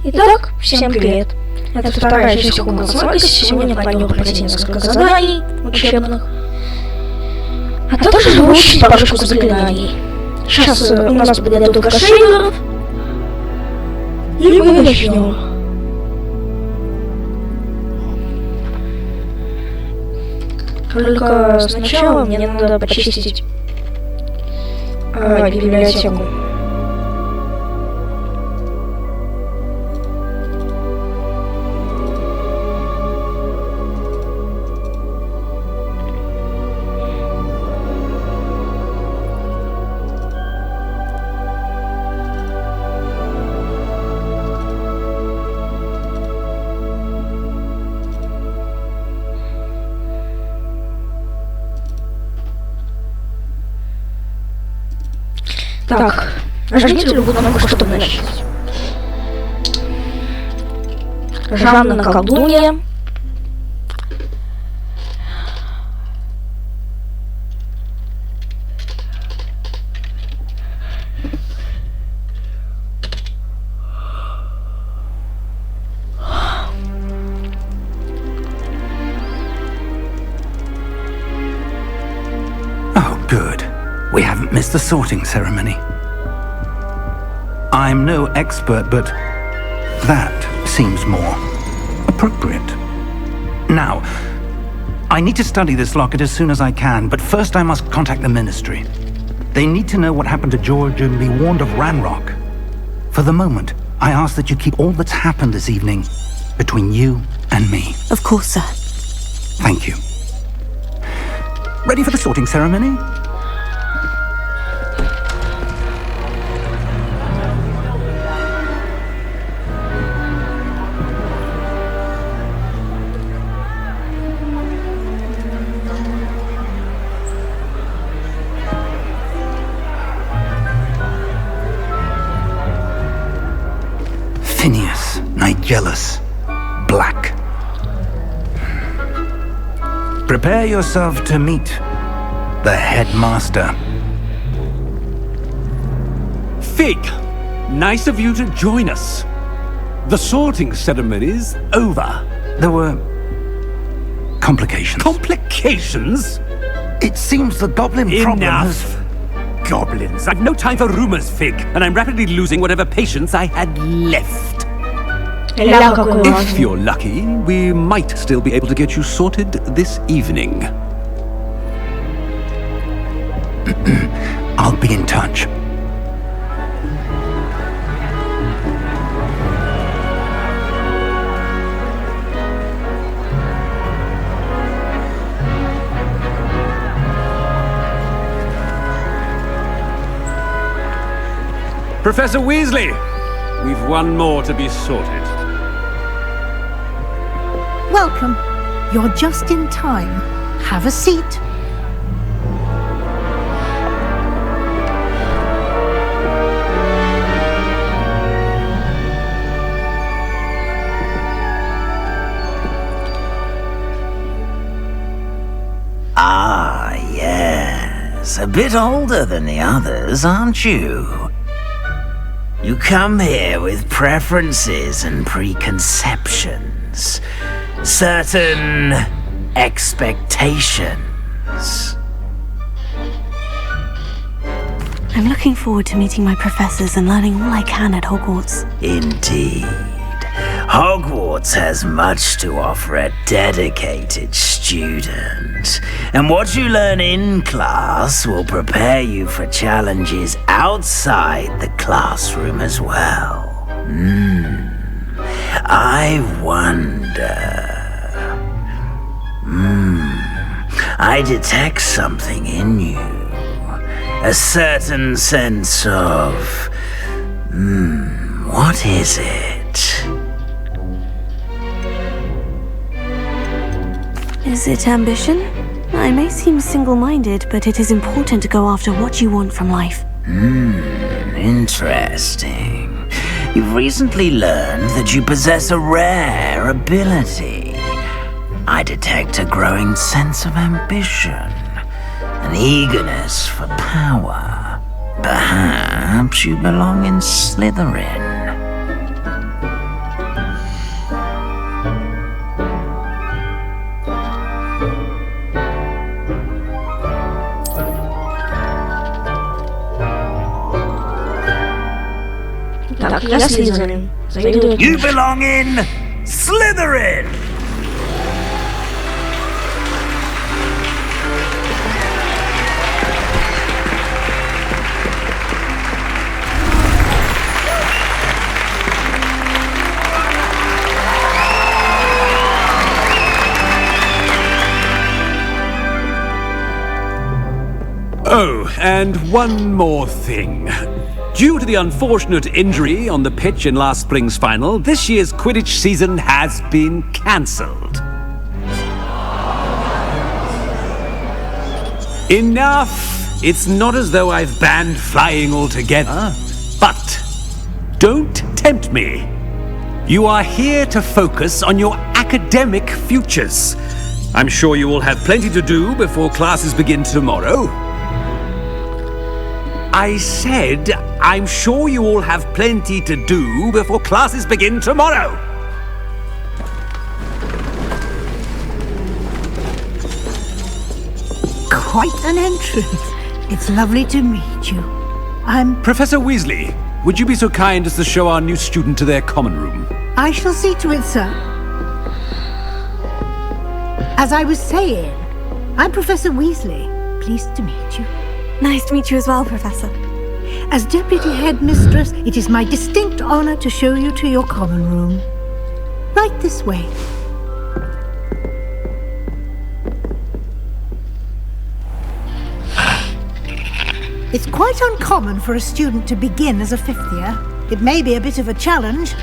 Итак, всем привет. Это вторая часть хогвартс легаси. Сегодня пойдем пройти несколько заданий учебных, а также выучить парочку заклинаний. Сейчас у нас подготовка шейверов, и мы начнем. Только сначала мне надо почистить библиотеку. Так, нажмите любую кнопку, чтобы начать. Жанна колдунья. Oh, good. We haven't missed the sorting ceremony. I'm no expert, but that seems more appropriate. Now, I need to study this locket as soon as I can, but first I must contact the Ministry. They need to know what happened to George and be warned of Ranrock. For the moment, I ask that you keep all that's happened this evening between you and me. Of course, sir. Thank you. Ready for the sorting ceremony? Phineas, Nigelus, Black. Prepare yourself to meet the headmaster. Fig, nice of you to join us. The sorting ceremony's over. There were complications. Complications? It seems the goblin problem has... Goblins. I've no time for rumors, Fig, and I'm rapidly losing whatever patience I had left. If you're lucky, we might still be able to get you sorted this evening. I'll be in touch. Professor Weasley, we've one more to be sorted. Welcome. You're just in time. Have a seat. Ah, yes. A bit older than the others, aren't you? You come here with preferences and preconceptions. Certain expectations. I'm looking forward to meeting my professors and learning all I can at Hogwarts. Indeed. Hogwarts has much to offer a dedicated student. And what you learn in class will prepare you for challenges outside the classroom as well. I wonder... I detect something in you. A certain sense of... what is it? Is it ambition? I may seem single-minded, but it is important to go after what you want from life. Interesting. You've recently learned that you possess a rare ability. I detect a growing sense of ambition, an eagerness for power. Perhaps you belong in Slytherin. Так, я Слизерин. Завидую. You belong in Slytherin! Oh, and one more thing. Due to the unfortunate injury on the pitch in last spring's final, this year's Quidditch season has been cancelled. Enough! It's not as though I've banned flying altogether. But don't tempt me. You are here to focus on your academic futures. I'm sure you will have plenty to do before classes begin tomorrow. I said, I'm sure you all have plenty to do before classes begin tomorrow. Quite an entrance. It's lovely to meet you. I'm... Professor Weasley, would you be so kind as to show our new student to their common room? I shall see to it, sir. As I was saying, I'm Professor Weasley. Pleased to meet you. Nice to meet you as well, Professor. As Deputy Headmistress, it is my distinct honor to show you to your common room. Right this way. It's quite uncommon for a student to begin as a fifth year. It may be a bit of a challenge,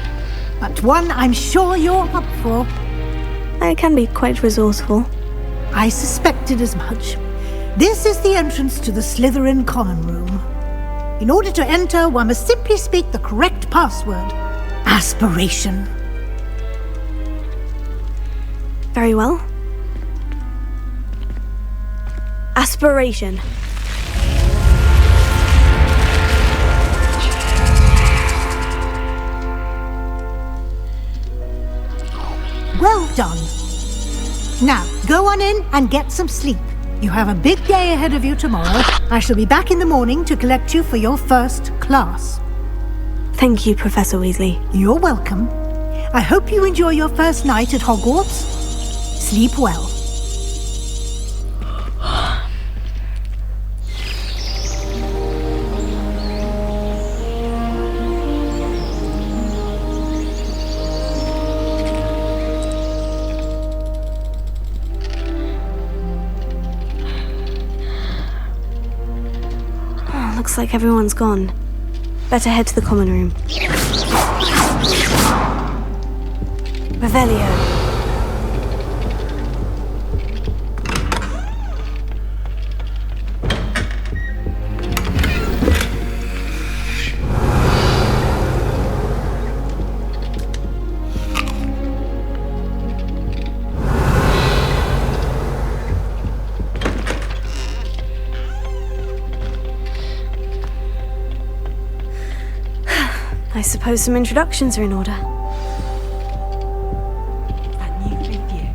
but one I'm sure you're up for. I can be quite resourceful. I suspected as much. This is the entrance to the Slytherin common room. In order to enter, one must simply speak the correct password. Aspiration. Very well. Aspiration. Well done. Now, go on in and get some sleep. You have a big day ahead of you tomorrow. I shall be back in the morning to collect you for your first class. Thank you, Professor Weasley. You're welcome. I hope you enjoy your first night at Hogwarts. Sleep well. Looks like everyone's gone. Better head to the common room. Revelio. I suppose some introductions are in order. That new fifth year.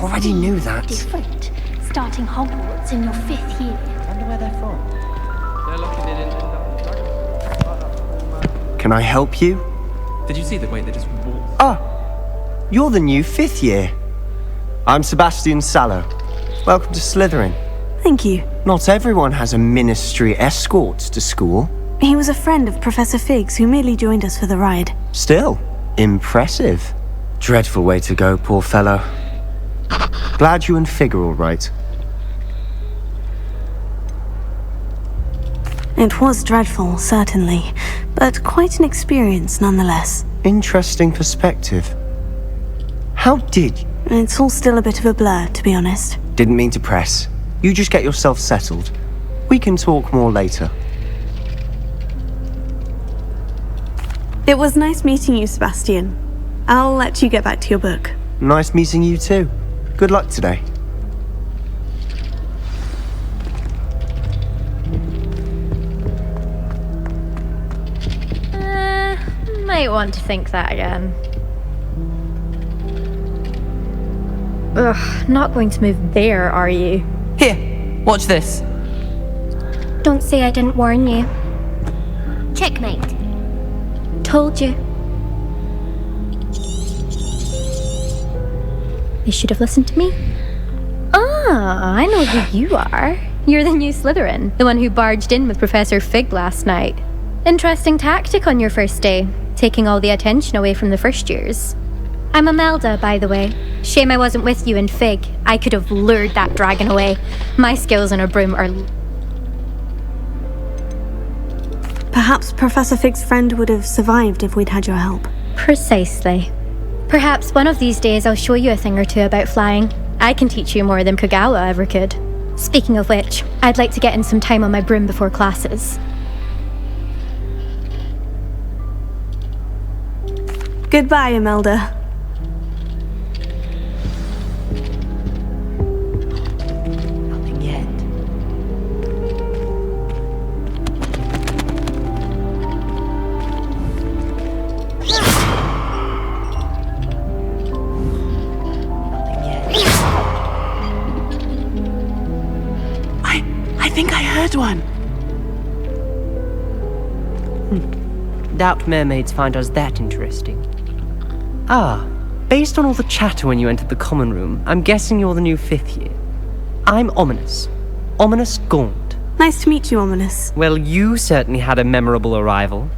Already knew that. Different. Starting Hogwarts in your 5th year. I wonder where they're from. Can I help you? Did you see the way they just walked? Ah, you're the new 5th year. I'm Sebastian Sallow. Welcome to Slytherin. Thank you. Not everyone has a ministry escort to school. He was a friend of Professor Figgs who merely joined us for the ride. Still, impressive. Dreadful way to go, poor fellow. Glad you and Fig are all right. It was dreadful, certainly, but quite an experience nonetheless. Interesting perspective. How did you? It's all still a bit of a blur, to be honest. Didn't mean to press. You just get yourself settled. We can talk more later. It was nice meeting you, Sebastian. I'll let you get back to your book. Nice meeting you too. Good luck today. Might want to think that again. Ugh, not going to move there, are you? Here, watch this. Don't say I didn't warn you. Checkmate. Told you. You should have listened to me. Ah, I know who you are. You're the new Slytherin, the one who barged in with Professor Fig last night. Interesting tactic on your first day, taking all the attention away from the first years. I'm Imelda, by the way. Shame I wasn't with you in Fig. I could have lured that dragon away. My skills on a broom are... Perhaps Professor Fig's friend would have survived if we'd had your help. Precisely. Perhaps one of these days I'll show you a thing or two about flying. I can teach you more than Kagawa ever could. Speaking of which, I'd like to get in some time on my broom before classes. Goodbye, Imelda. Nothing yet. I think I heard one. Doubt mermaids find us that interesting. Ah, based on all the chatter when you entered the common room, I'm guessing you're the new 5th year. I'm Ominous. Ominous Gaunt. Nice to meet you, Ominous. Well, you certainly had a memorable arrival.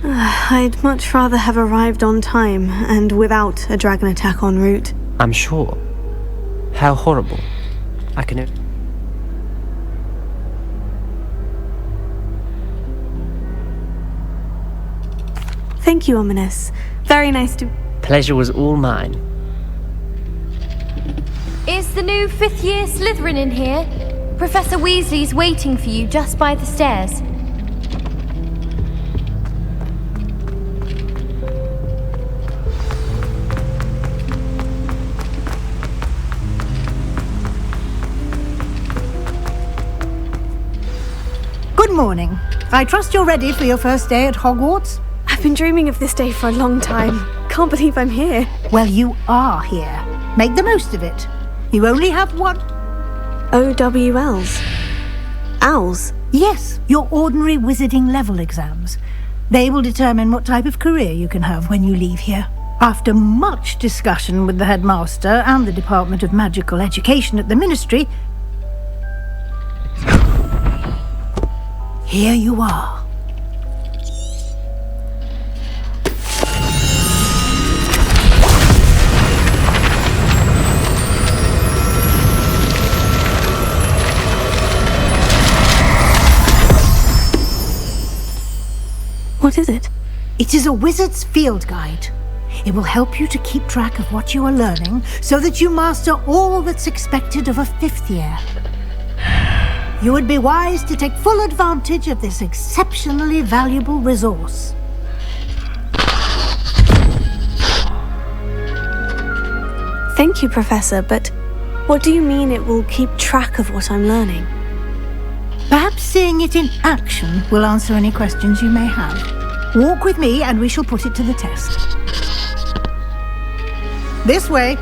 I'd much rather have arrived on time and without a dragon attack en route. I'm sure. How horrible. I can... Thank you, Ominous. Very nice to... Pleasure was all mine. Is the new 5th year Slytherin in here? Professor Weasley's waiting for you just by the stairs. Good morning. I trust you're ready for your first day at Hogwarts? I've been dreaming of this day for a long time. Can't believe I'm here. Well, you are here. Make the most of it. You only have one. OWLs? Owls? Yes, your ordinary wizarding level exams. They will determine what type of career you can have when you leave here. After much discussion with the headmaster and the Department of Magical Education at the Ministry, here you are. What is it? It is a wizard's field guide. It will help you to keep track of what you are learning so that you master all that's expected of a 5th year. You would be wise to take full advantage of this exceptionally valuable resource. Thank you, Professor, but what do you mean it will keep track of what I'm learning? Perhaps seeing it in action will answer any questions you may have. Walk with me and we shall put it to the test. This way.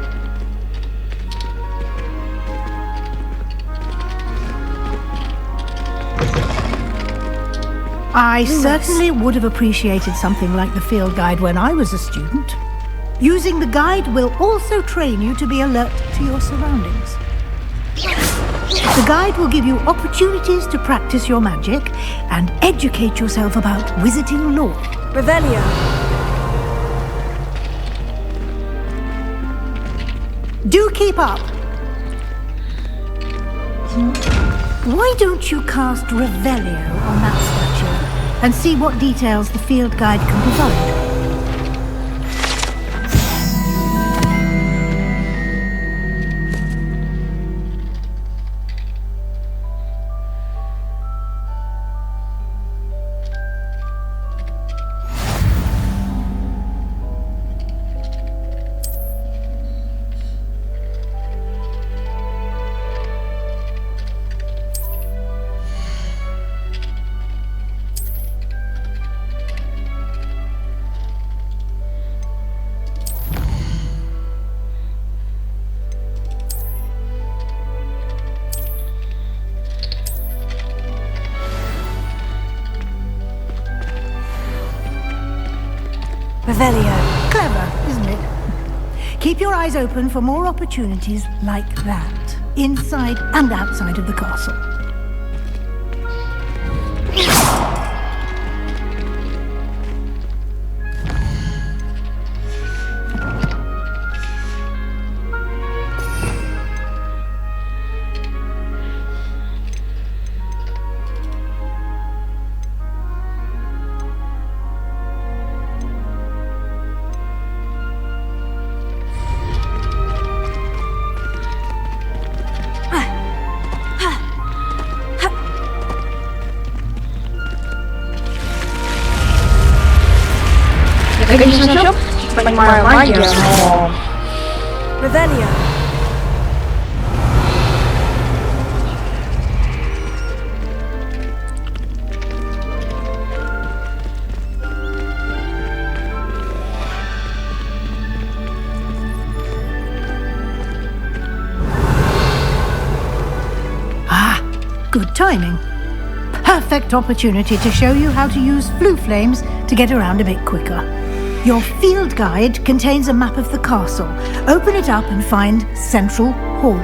I certainly would have appreciated something like the field guide when I was a student. Using the guide will also train you to be alert to your surroundings. The guide will give you opportunities to practice your magic and educate yourself about wizarding lore. Revelio. Do keep up. Why don't you cast Revelio on that statue and see what details the field guide can provide? Revelio. Clever, isn't it? Keep your eyes open for more opportunities like that, inside and outside of the castle. Я, конечно, чё, понимаю магию, но... Revelio. Ah, good timing. Perfect opportunity to show you how to use flue flames to get around a bit quicker. Your field guide contains a map of the castle. Open it up and find Central Hall.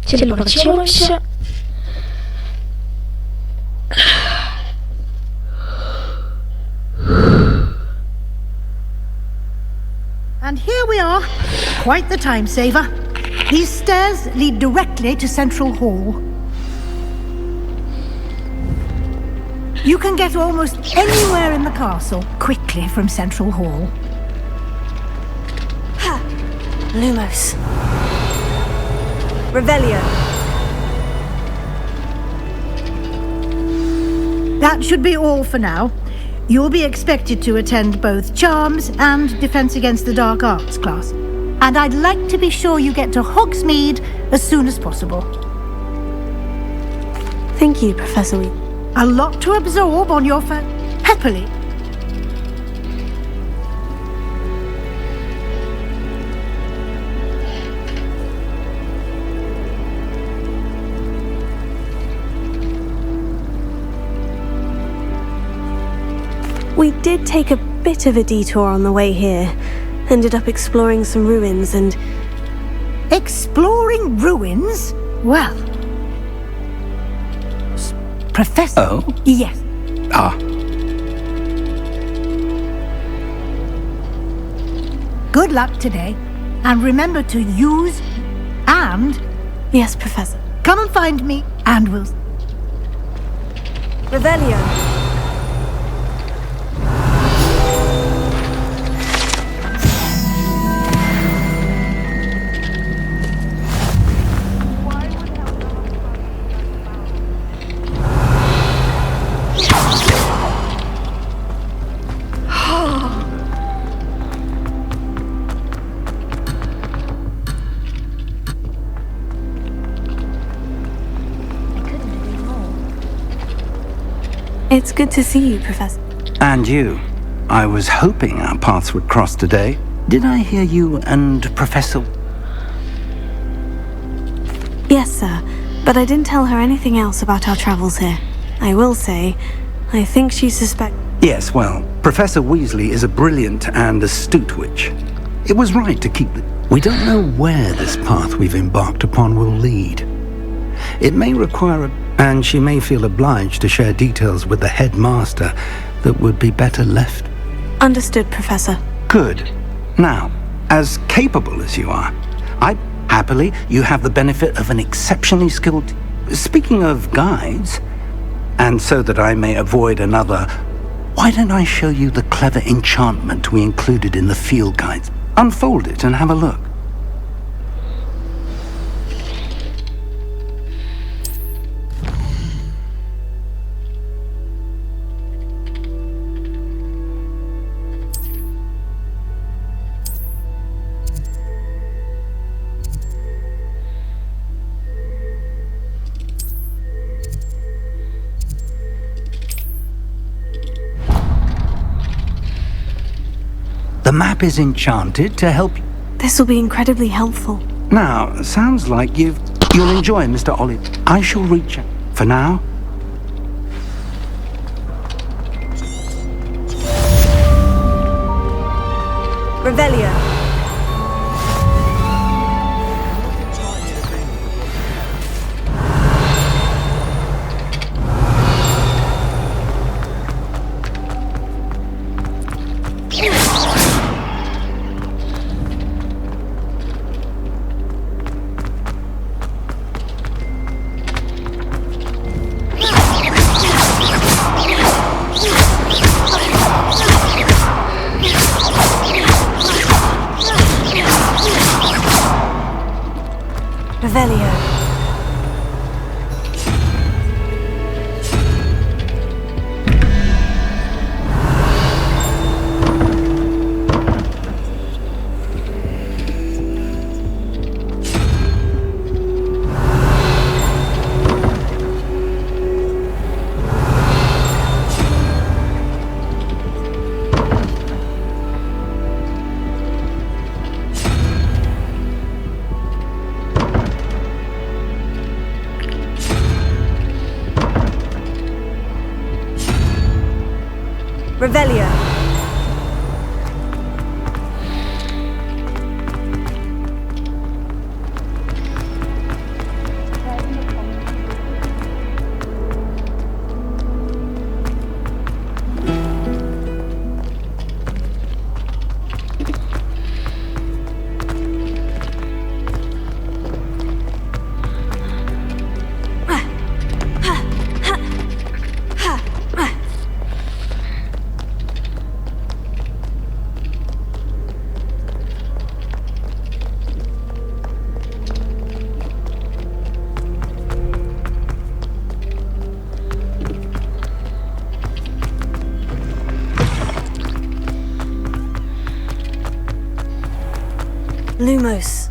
Телепортируемся. And here we are. Quite the time saver. These stairs lead directly to Central Hall. You can get almost anywhere in the castle quickly from Central Hall. Ha! Lumos. Revelio. That should be all for now. You'll be expected to attend both Charms and Defense Against the Dark Arts class. And I'd like to be sure you get to Hogsmeade as soon as possible. Thank you, Professor Weasley. A lot to absorb on your happily. We did take a bit of a detour on the way here. Ended up exploring some ruins and... Exploring ruins? Well... Professor? Oh? Yes. Ah. Good luck today. And remember to use and... Yes, Professor. Come and find me and we'll... Revelio. It's good to see you, Professor. And you. I was hoping our paths would cross today. Did I hear you and Professor... Yes, sir. But I didn't tell her anything else about our travels here. I will say, I think she suspects... Yes, well, Professor Weasley is a brilliant and astute witch. It was right to keep... We don't know where this path we've embarked upon will lead. It may require a... And she may feel obliged to share details with the headmaster that would be better left. Understood, Professor. Good. Now, as capable as you are, happily, you have the benefit of an exceptionally skilled... Speaking of guides, And so that I may avoid another, why don't I show you the clever enchantment we included in the field guides? Unfold it and have a look. The map is enchanted to help you. This will be incredibly helpful. Now, sounds like you'll enjoy Mr. Olive. I shall reach out. For now, Revelio. Revelio. Revelio. Lumos.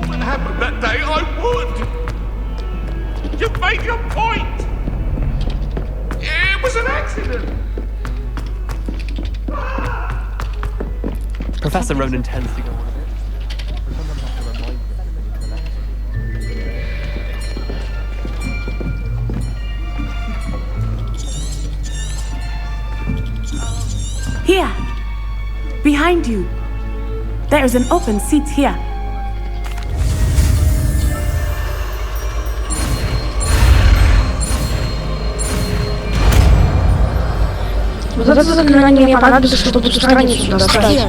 What happened that day, I would. You've made your point. It was an accident. Professor Ronan tends to go on a bit. Here! Behind you! There is an open seat here. Вот это заклинание мне понадобится, чтобы эту страницу достать.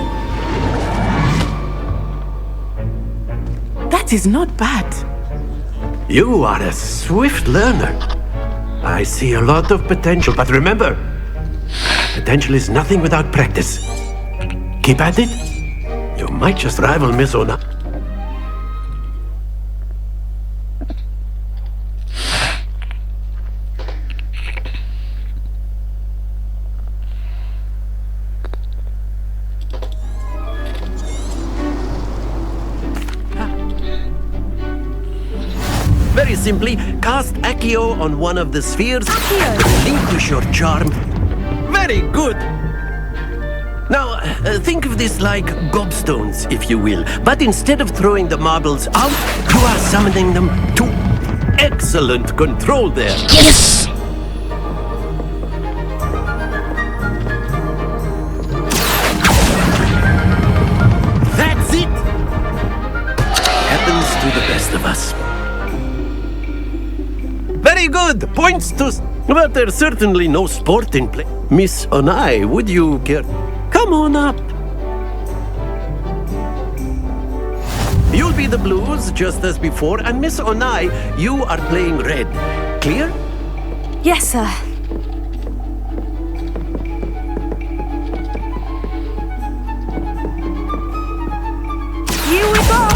That is not bad. You are a swift learner. I see a lot of potential, but remember, potential is nothing without practice. Keep at it. You might just rival Miss Ona. Very simply, cast Accio on one of the spheres. Relinquish your charm. Very good. Now, think of this like gobstones, if you will. But instead of throwing the marbles out, you are summoning them to excellent control there. Yes! That's it! Happens to the best of us. Very good! Points to... But there's certainly no sport in play. Miss Onai, would you care? Come on up. You'll be the blues just as before, and Miss Onai, you are playing red. Clear? Yes, sir. Here we go!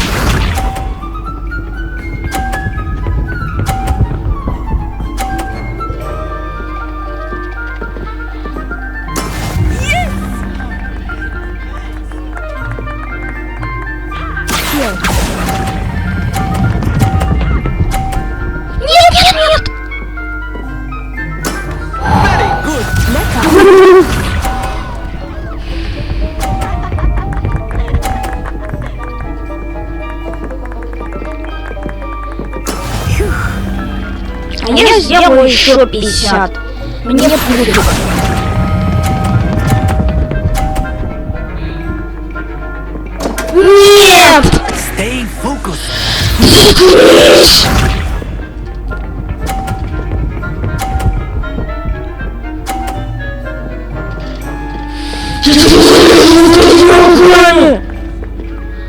А я сделаю еще 50. Мне будет. Нет! Stay focused. Заткнись!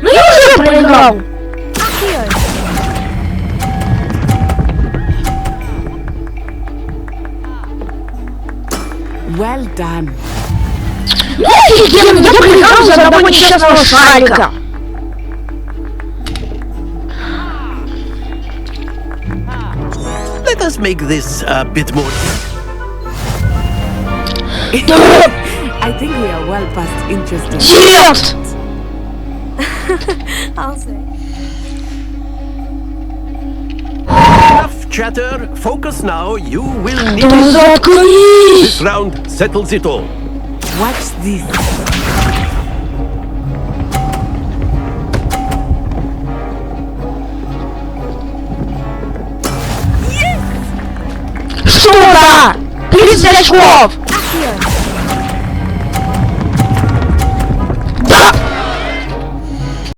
Ну я уже проиграл. Well done. Ну офигенно, я проиграл за одного несчастного шарика. Let us make this a bit more. I think we are well past interesting. Нет! I'll say. Enough chatter. Focus now. You will need Заткнись! this round settles it all. Watch this. Сука! 30 очков!